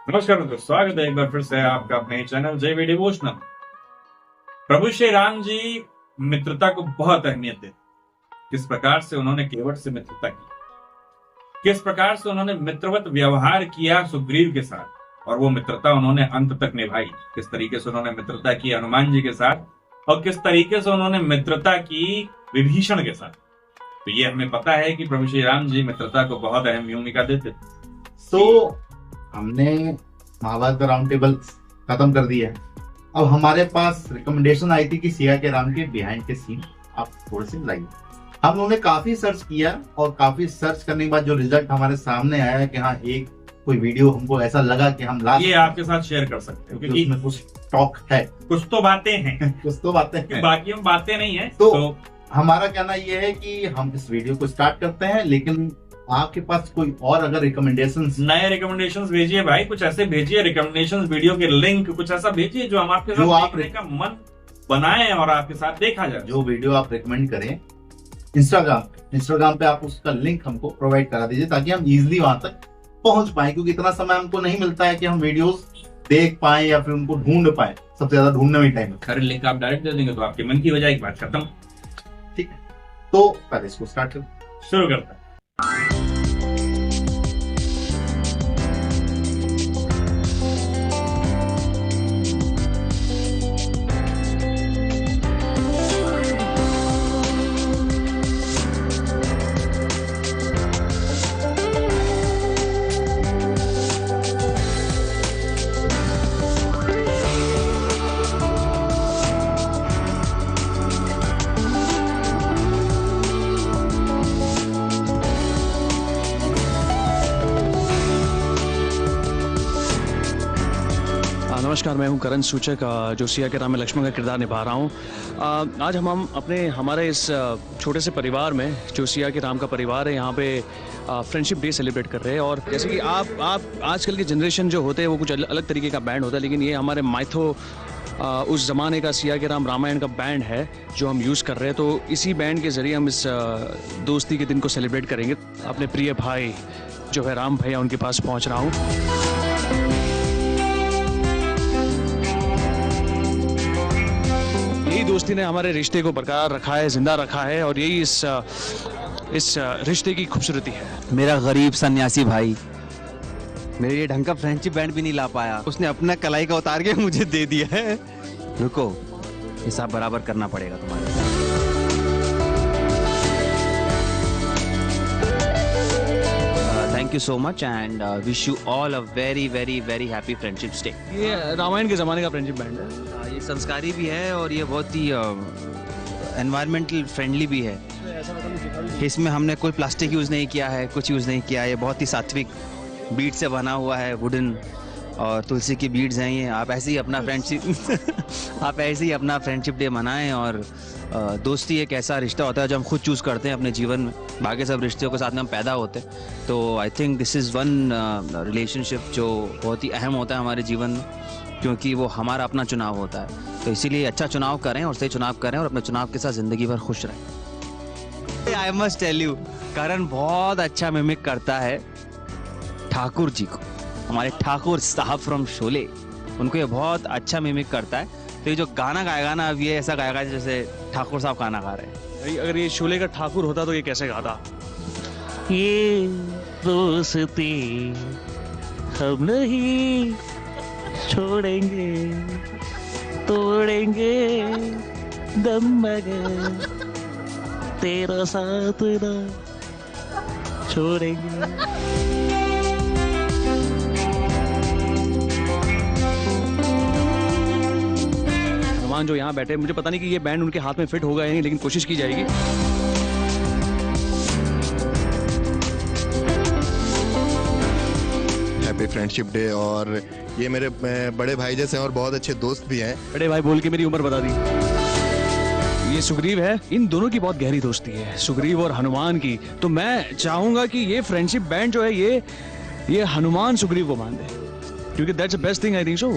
नमस्कार दोस्तों, स्वागत है एक बार फिर से आपका अपने चैनल जय वी डिवोशनल। प्रभु श्री राम जी मित्रता को बहुत अहमियत देते। किस प्रकार से उन्होंने केवट से मित्रता की, किस प्रकार से उन्होंने मित्रवत व्यवहार किया सुग्रीव के साथ, और वो मित्रता उन्होंने अंत तक निभाई। किस तरीके से उन्होंने मित्रता की हनुमान जी के साथ, और किस तरीके से उन्होंने मित्रता की विभीषण के साथ। तो ये हमें पता है कि प्रभु श्री राम जी मित्रता को बहुत अहम भूमिका देते। तो हमने महाभारत का राउंड टेबल खत्म कर दिया है। अब हमारे पास रिकमेंडेशन आई थी कि सिया के राम के बिहाइंड के सीन आप थोड़े से लाइए। हम लोगों ने काफी सर्च किया और काफी सर्च करने के बाद जो रिजल्ट हमारे सामने आया है कि हाँ, एक कोई वीडियो हमको ऐसा लगा कि हम ये आपके साथ शेयर कर सकते हैं, क्योंकि उसमें कुछ टॉक है, कुछ तो बातें हैं कुछ तो बातें हैं, बाकी हम बातें नहीं है। तो हमारा कहना यह है कि हम इस वीडियो को स्टार्ट करते हैं, लेकिन आपके पास कोई और अगर रिकमेंडेशंस, नए रिकमेंडेशंस भेजिए भाई, कुछ ऐसे भेजिए रिकमेंडेशंस, वीडियो के लिंक कुछ ऐसा भेजिए जो हम आपके साथ देखने का मन बनाए और आपके साथ देखा जाए। जो वीडियो आप रिकमेंड करें इंस्टाग्राम पे आप उसका लिंक हमको प्रोवाइड करा दीजिए, ताकि हम इजीली वहां तक पहुंच पाए, क्योंकि इतना समय हमको नहीं मिलता है कि हम वीडियोस देख पाए या फिर उनको ढूंढ पाए। सबसे ज्यादा ढूंढने में टाइम खैर लिंक आप डायरेक्ट दे देंगे तो आपके मन की हो जाएगी, बात खत्म। ठीक है, तो पहले इसको स्टार्ट करें, शुरू करते हैं। नमस्कार, मैं हूं करण सूचक, जो सिया के राम में लक्ष्मण का किरदार निभा रहा हूं। आज हम हमारे इस छोटे से परिवार में, जो सिया के राम का परिवार है, यहाँ पे फ्रेंडशिप डे सेलिब्रेट कर रहे हैं। और जैसे कि आप आजकल के जनरेशन जो होते हैं वो कुछ अलग तरीके का बैंड होता है, लेकिन ये हमारे माइथो उस ज़माने का सिया के राम रामायण का बैंड है जो हम यूज़ कर रहे हैं। तो इसी बैंड के ज़रिए हम इस दोस्ती के दिन को सेलिब्रेट करेंगे। अपने प्रिय भाई जो है राम भैया, उनके पास पहुँच रहा हूँ। यही दोस्ती ने हमारे रिश्ते को बरकरार रखा है, जिंदा रखा है, और यही इस रिश्ते की खूबसूरती है। मेरा गरीब सन्यासी भाई मेरे लिए ढंग का फ्रेंडशिप बैंड भी नहीं ला पाया, उसने अपना कलाई का उतार के मुझे दे दिया है। रुको, हिसाब बराबर करना पड़ेगा तुम्हारे साथ। Thank you so much and wish you all a very very very happy friendship day. ये रामायण के ज़माने का फ्रेंडशिप बैंड है। ये संस्कारी भी है और ये बहुत ही एनवायरमेंटल फ्रेंडली भी है। इसमें हमने कोई प्लास्टिक यूज़ नहीं किया है, कुछ यूज़ नहीं किया है। ये बहुत ही सात्विक बीड से बना हुआ है, वुडन और तुलसी की बीड्स हैं ये। आप ऐसे ही अपना फ्रेंडशिप डे मनाएं। और दोस्ती एक ऐसा रिश्ता होता है जो हम खुद चूज़ करते हैं अपने जीवन में। बाकी सब रिश्तों के साथ में हम पैदा होते हैं। तो I think this is one relationship जो बहुत ही अहम होता है हमारे जीवन में, क्योंकि वो हमारा अपना चुनाव होता है। तो इसीलिए अच्छा चुनाव करें और सही चुनाव करें और अपने चुनाव के साथ ज़िंदगी भर खुश रहें। आई मस्ट टेल यू, करण बहुत अच्छा मिमिक करता है ठाकुर जी को। हमारे ठाकुर साहब फ्रॉम शोले, उनको ये बहुत अच्छा मिमिक करता है। तो ये जो गाना गाएगा ना, अब ये ऐसा गाएगा जैसे ठाकुर साहब गाना गा रहे हैं। अगर ये शोले का ठाकुर होता तो ये कैसे गाता? ये दोस्ती हम नहीं छोड़ेंगे, तोड़ेंगे दम मगर तेरा साथ ना छोड़ेंगे। हनुमान जो यहाँ बैठे, मुझे पता नहीं कि ये बैंड उनके हाथ में फिट होगा या नहीं, लेकिन कोशिश की जाएगी। Happy friendship day. और ये मेरे बड़े भाई जैसे हैं और बहुत अच्छे दोस्त भी हैं। बड़े भाई बोल के मेरी उम्र बता दी। ये सुग्रीव है, इन दोनों की बहुत गहरी दोस्ती है, सुग्रीव और हनुमान की। तो मैं चाहूंगा कि ये फ्रेंडशिप बैंड जो है ये हनुमान सुग्रीव को मान दे, क्योंकि that's the best thing I think so.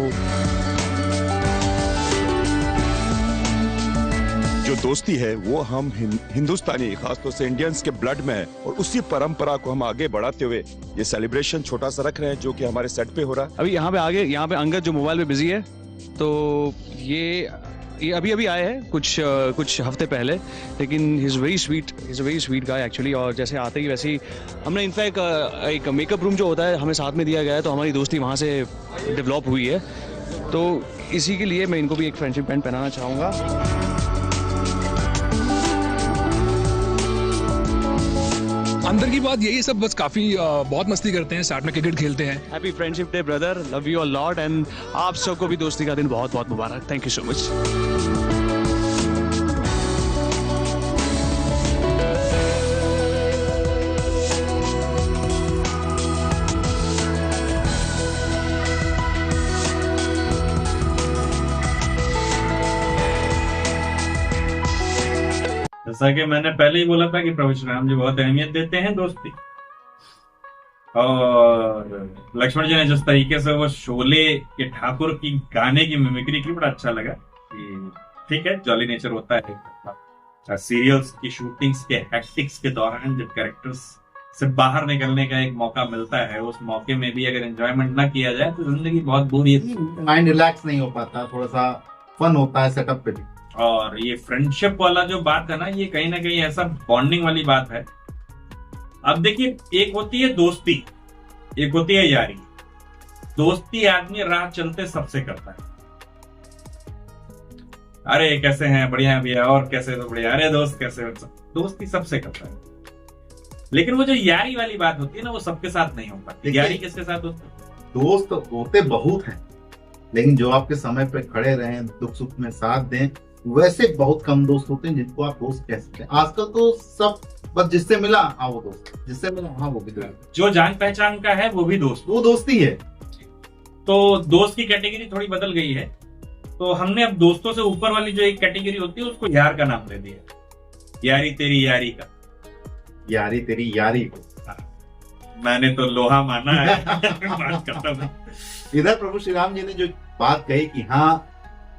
जो दोस्ती है वो हम हिंदुस्तानी खासतौर से इंडियंस के ब्लड में है और उसी परंपरा को हम आगे बढ़ाते हुए ये सेलिब्रेशन छोटा सा रख रहे हैं जो कि हमारे सेट पे हो रहा है। अभी यहाँ पे अंगद जो मोबाइल पे बिजी है, तो ये अभी आए हैं कुछ हफ्ते पहले, लेकिन he is very sweet guy actually. और जैसे आते ही वैसे ही हमने इनफैक्ट एक मेकअप रूम जो होता है हमें साथ में दिया गया है, तो हमारी दोस्ती वहाँ से डेवलप हुई है। तो इसी के लिए मैं इनको भी एक फ्रेंडशिप बैंड पहनाना चाहूँगा। अंदर की बात यही सब बस काफी बहुत मस्ती करते हैं, साथ में क्रिकेट खेलते हैं। Happy friendship day brother, love you a lot and आप सबको भी दोस्ती का दिन बहुत बहुत मुबारक। Thank you so much. जैसा कि मैंने पहले ही बोला था कि प्रभु श्री राम जी बहुत अहमियत देते हैं दोस्ती, और लक्ष्मण जी ने जिस तरीके से वो शोले के ठाकुर की गाने की मिमिक्री की, बड़ा अच्छा लगा कि ठीक है, जॉली नेचर होता है। सीरियल्स की शूटिंग्स के हैक्टिक्स के दौरान जब कैरेक्टर्स से बाहर निकलने का एक मौका मिलता है, उस मौके में भी अगर एंजॉयमेंट ना किया जाए तो जिंदगी बहुत बोरियत, माइंड रिलैक्स नहीं हो पाता, थोड़ा सा फन होता है सेटअप पे भी। और ये फ्रेंडशिप वाला जो बात है ना, ये कहीं ना कहीं ऐसा बॉन्डिंग वाली बात है। अब देखिए, एक होती है दोस्ती, एक होती है यारी। दोस्ती आदमी राह चलते सबसे करता है, अरे कैसे हैं, बढ़िया है भैया, और कैसे, तो बढ़िया, अरे दोस्त कैसे हो, दोस्ती सबसे करता है। लेकिन वो जो यारी वाली बात होती है ना, वो सबके साथ नहीं हो पाती। यारी किसके साथ होती है? दोस्त होते बहुत हैं, लेकिन जो आपके समय पे खड़े रहें, दुख सुख में साथ दें, वैसे बहुत कम दोस्त होते हैं जिनको आप दोस्त कह सकते हैं। आजकल तो सब बस जिससे मिला हाँ वो दोस्त, जिससे मिला हाँ वो भी दोस्त, जो जान पहचान का है वो भी दोस्त, वो दोस्ती है। तो दोस्त की कैटेगरी थोड़ी बदल गई है, तो हमने अब दोस्तों से ऊपर वाली जो एक कैटेगरी होती है उसको यार का नाम दे दिया। यारी तेरी यारी का, यारी तेरी यारी को मैंने तो लोहा माना है। बात करता हूं। इधर प्रभु श्री राम जी ने जो बात कही कि हाँ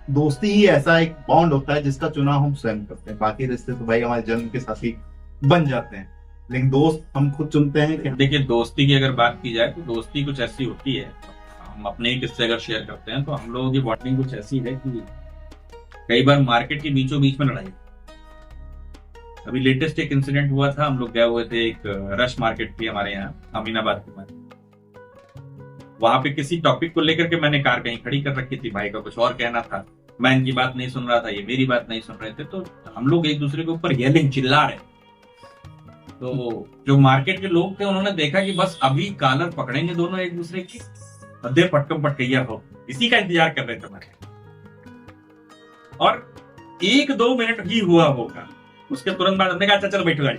दोस्ती ही ऐसा एक बॉन्ड होता है जिसका चुनाव हम स्वयं करते हैं, बाकी रिश्ते तो भाई हमारे जन्म के साथी बन जाते हैं, लेकिन दोस्त हम खुद चुनते हैं। कि देखिए, दोस्ती की अगर बात की जाए तो दोस्ती कुछ ऐसी होती है, हम अपने ही किस्से अगर शेयर करते हैं तो हम लोगों की बॉन्डिंग कुछ ऐसी है कि कई बार मार्केट के बीचों बीच में लड़ाई। अभी लेटेस्ट एक इंसिडेंट हुआ था, हम लोग गए हुए थे, एक रश मार्केट थी हमारे यहाँ अमीनाबाद में, वहां पे किसी टॉपिक को लेकर के मैंने कार कहीं खड़ी कर रखी थी, भाई का कुछ और कहना था, मैं इनकी बात नहीं सुन रहा था, ये मेरी बात नहीं सुन रहे थे, तो हम लोग एक दूसरे के ऊपर येलिंग चिल्ला रहे। तो जो मार्केट के लोग थे उन्होंने देखा कि बस अभी कॉलर पकड़ेंगे दोनों एक दूसरे की, अधे पटकम पटकैया हो, इसी का इंतजार कर रहे थे हमारे। और 1-2 मिनट ही हुआ होगा, उसके तुरंत बाद हमने कहा अच्छा चलो बैठो गाड़ी।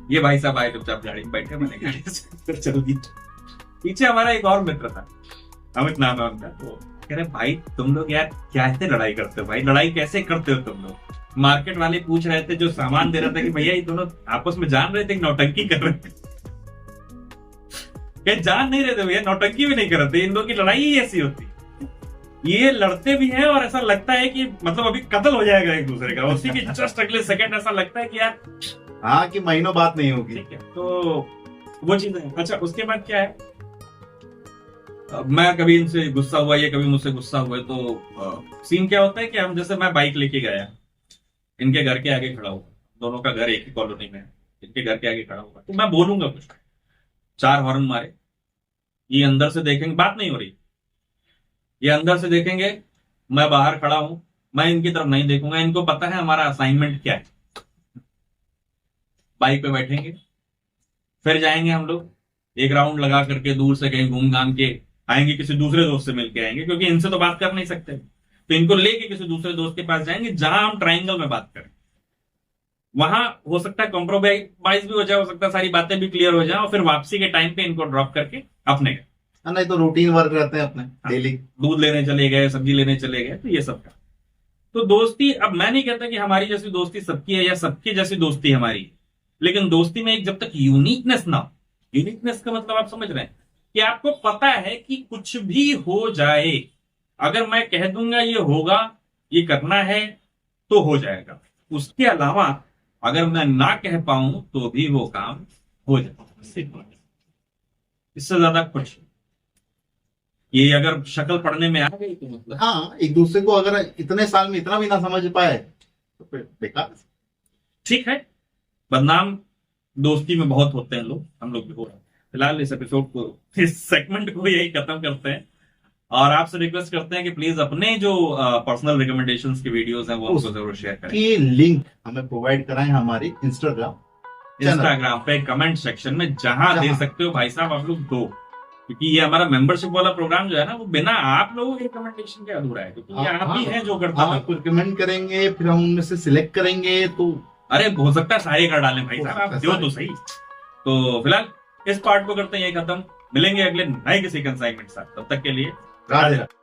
ये भाई साहब आए, चुपचाप गाड़ी में बैठे, मैंने गाड़ी से चल दी। पीछे हमारा एक और मित्र था, अमित नाम है उनका, तो कह रहे भाई तुम लोग यार क्या ऐसे लड़ाई करते हो, भाई लड़ाई कैसे करते हो तुम लोग। मार्केट वाले पूछ रहे थे, जो सामान दे रहा था, कि भैया ये दोनों आपस में जान रहे थे कि नौटंकी कर रहे थे। क्या जान नहीं रहे थे भैया, नौटंकी भी नहीं कर रहे थे, इन लोगों की लड़ाई ही ऐसी होती। ये लड़ते भी हैं और ऐसा लगता है कि मतलब अभी कत्ल हो जाएगा एक दूसरे का, उसी के जस्ट अगले सेकंड ऐसा लगता है कि यार हाँ कि महीनों बात नहीं होगी। ठीक है, तो वो चीज है। अच्छा, उसके बाद क्या है, मैं कभी इनसे गुस्सा हुआ, ये कभी मुझसे गुस्सा हुए, तो सीन क्या होता है कि हम जैसे मैं बाइक लेके गया, इनके घर के आगे खड़ा हुआ, दोनों का घर एक ही कॉलोनी में है, इनके घर के आगे खड़ा हुआ, तो मैं बोलूंगा कुछ, 4 हॉर्न मारे, ये अंदर से देखेंगे, बात नहीं हो रही, ये अंदर से देखेंगे, मैं बाहर खड़ा हूं, मैं इनकी तरफ नहीं देखूंगा, इनको पता है हमारा असाइनमेंट क्या है। बाइक पे बैठेंगे, फिर जाएंगे हम लोग, एक राउंड लगा करके दूर से कहीं घूम घाम के आएंगे, किसी दूसरे दोस्त से मिलके आएंगे, क्योंकि इनसे तो बात कर नहीं सकते, तो इनको लेके किसी दूसरे दोस्त के पास जाएंगे जहां हम ट्रायंगल में बात करें। वहां हो सकता है कॉम्प्रोमाइज भी हो जाए, हो सकता है सारी बातें भी क्लियर हो जाए, और फिर वापसी के टाइम पे इनको ड्रॉप करके अपने गए। नहीं तो रूटीन वर्क रहते हैं अपने डेली, दूध लेने चले गए, सब्जी लेने चले गए, तो ये सब का। तो दोस्ती, अब मैं नहीं कहता कि हमारी जैसी दोस्ती सबकी है या सबकी जैसी दोस्ती हमारी, लेकिन दोस्ती में एक जब तक यूनिकनेस ना, यूनिकनेस का मतलब आप समझ रहे हैं कि आपको पता है कि कुछ भी हो जाए, अगर मैं कह दूंगा ये होगा, ये करना है, तो हो जाएगा। उसके अलावा अगर मैं ना कह पाऊं तो भी वो काम हो जाएगा। इससे ज्यादा कुछ, ये अगर शक्ल पढ़ने में आ गई तो मतलब हाँ, एक दूसरे को अगर इतने साल में इतना भी ना समझ पाए तो फिर बेकार। ठीक है। बदनाम दोस्ती में बहुत होते हैं लोग, हम लोग भी हो रहे हैं। फिलहाल इस एपिसोड को, इस सेगमेंट को यही खत्म करते हैं और आपसे रिक्वेस्ट करते हैं कि प्लीज अपने जो पर्सनल रिकमेंडेशंस के वीडियोस हैं वो हमको जरूर शेयर करें। की लिंक हमें प्रोवाइड कराएं हमारी इंस्टाग्राम पे कमेंट सेक्शन में जहां दे सकते हो भाई साहब आप लोग दो, क्योंकि ये हमारा मेंबरशिप वाला प्रोग्राम जो है ना वो बिना आप लोगों के रिकमेंडेशन के अधूरा है, क्योंकि ये आप ही हैं जो करता है। आप रिकमेंड करेंगे, फिर हम उनमें से सिलेक्ट करेंगे, तो अरे हो सकता है सारे कर डालें भाई साहब, आप दो तो सही। तो फिलहाल इस पार्ट को करते हैं ये खत्म, मिलेंगे अगले नए किसी कंसाइनमेंट साथ, तब तक के लिए राधे राधे।